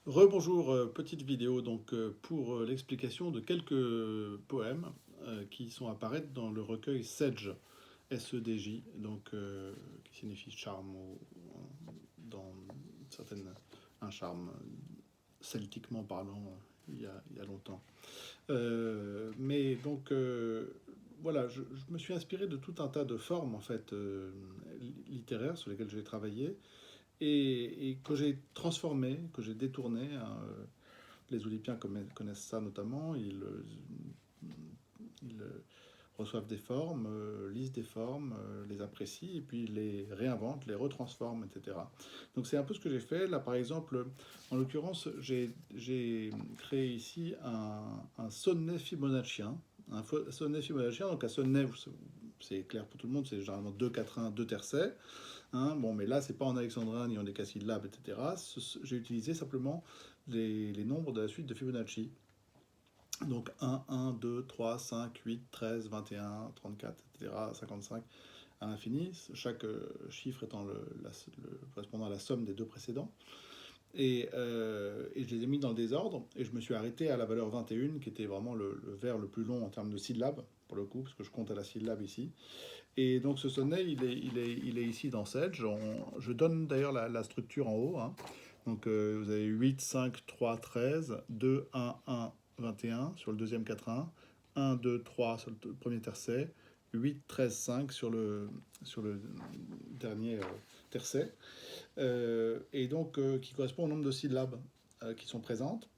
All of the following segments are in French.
Rebonjour, petite vidéo donc pour l'explication de quelques poèmes qui sont apparaître dans le recueil Sedge, S-E-D-J, donc qui signifie charme ou dans certaines un charme celtiquement parlant il y a longtemps. Mais donc voilà, je me suis inspiré de tout un tas de formes en fait littéraires sur lesquelles j'ai travaillé et que j'ai transformé, que j'ai détourné, hein. Les Olympiens connaissent ça notamment. Ils reçoivent des formes, lisent des formes, les apprécient et puis les réinventent, les retransforment, etc. Donc c'est un peu ce que j'ai fait. Là, par exemple, en l'occurrence, j'ai créé ici un sonnet fibonacciien. Un sonnet fibonaccien, donc un sonnet, c'est clair pour tout le monde, c'est généralement 2 quatrains, 2 tercets. Hein, bon, mais là, c'est pas en alexandrin ni en décasyllabe, etc. J'ai utilisé simplement les nombres de la suite de Fibonacci. Donc 1, 1, 2, 3, 5, 8, 13, 21, 34, etc., 55 à l'infini, chaque chiffre étant correspondant à la somme des deux précédents. Et je les ai mis dans le désordre, et je me suis arrêté à la valeur 21, qui était vraiment le vers le plus long en termes de syllabes, pour le coup, parce que je compte à la syllabe ici. Et donc ce sonnet, il est ici dans Sedge. Je donne d'ailleurs la structure en haut. Hein. Donc vous avez 8, 5, 3, 13, 2, 1, 1, 21 sur le deuxième quatrain, 1, 2, 3 sur le premier tercet, 8, 13, 5 sur le dernier tercet. Et donc qui correspond au nombre de syllabes qui sont présentes.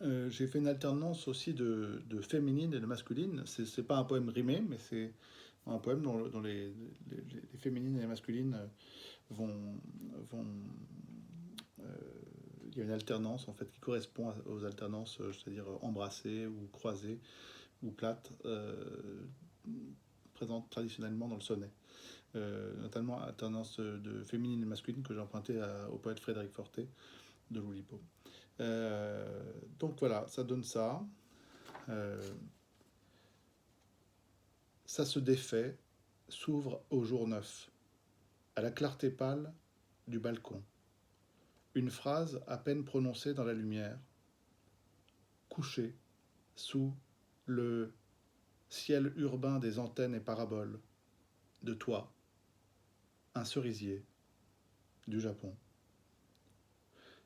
J'ai fait une alternance aussi de féminine et de masculine. C'est pas un poème rimé, mais c'est un poème dont les féminines et les masculines vont il y a une alternance en fait qui correspond aux alternances, c'est-à-dire embrassées ou croisées ou plates, présentes traditionnellement dans le sonnet. Notamment alternance de féminine et masculine que j'ai emprunté au poète Frédéric Fortet de l'Oulipo. Donc voilà, ça donne ça. Ça se défait, s'ouvre au jour neuf, à la clarté pâle du balcon. Une phrase à peine prononcée dans la lumière, couchée sous le ciel urbain des antennes et paraboles, de toi, un cerisier du Japon.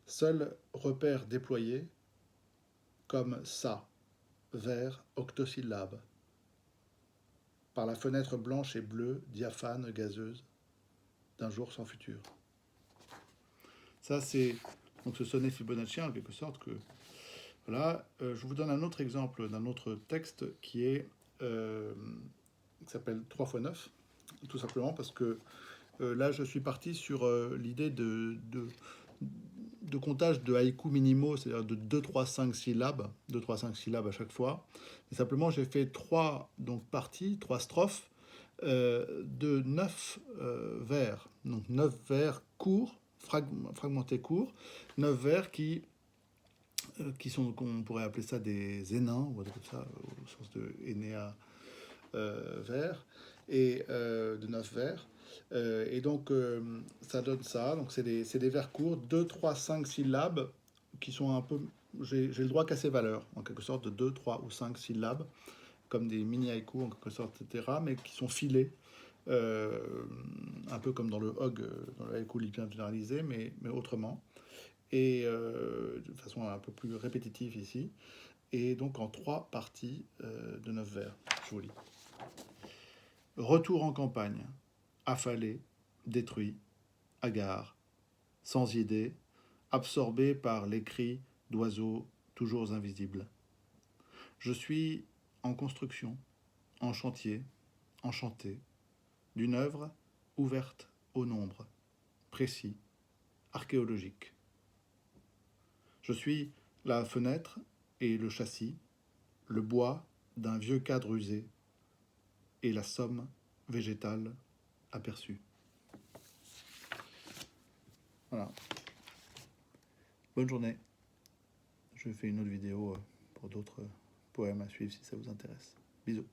Seul repère déployé, comme ça, vers octosyllabe, par la fenêtre blanche et bleue, diaphane, gazeuse, d'un jour sans futur. Ça, c'est donc ce sonnet fibonacci, en quelque sorte, que voilà. Je vous donne un autre exemple d'un autre texte qui s'appelle 3 x 9, tout simplement parce que là, je suis parti sur l'idée de comptage de haïkus minimaux, c'est-à-dire de 2, 3, 5 syllabes, 2, 3, 5 syllabes à chaque fois. Et simplement, j'ai fait 3 donc, parties, 3 strophes de 9 vers. Donc 9 vers courts, fragmentés courts, 9 vers qui sont, qu'on pourrait appeler ça des énins, ou comme ça, au sens de énéa vers, et de 9 vers. Et donc, ça donne ça. Donc, c'est des vers courts, 2, 3, 5 syllabes, qui sont un peu... J'ai le droit qu'à ces valeurs, en quelque sorte, de 2, 3 ou 5 syllabes, comme des mini-haïkus, en quelque sorte, etc., mais qui sont filés, un peu comme dans le hog, dans le haïku lipien généralisé, mais autrement, et de façon un peu plus répétitive ici, et donc en 3 parties de 9 vers. Je vous lis. Retour en campagne, affalé, détruit, hagard, sans idée, absorbé par les cris d'oiseaux toujours invisibles. Je suis en construction, en chantier, enchanté, d'une œuvre ouverte au nombre, précis, archéologique. Je suis la fenêtre et le châssis, le bois d'un vieux cadre usé et la somme végétale aperçue. Voilà. Bonne journée. Je fais une autre vidéo pour d'autres poèmes à suivre si ça vous intéresse. Bisous.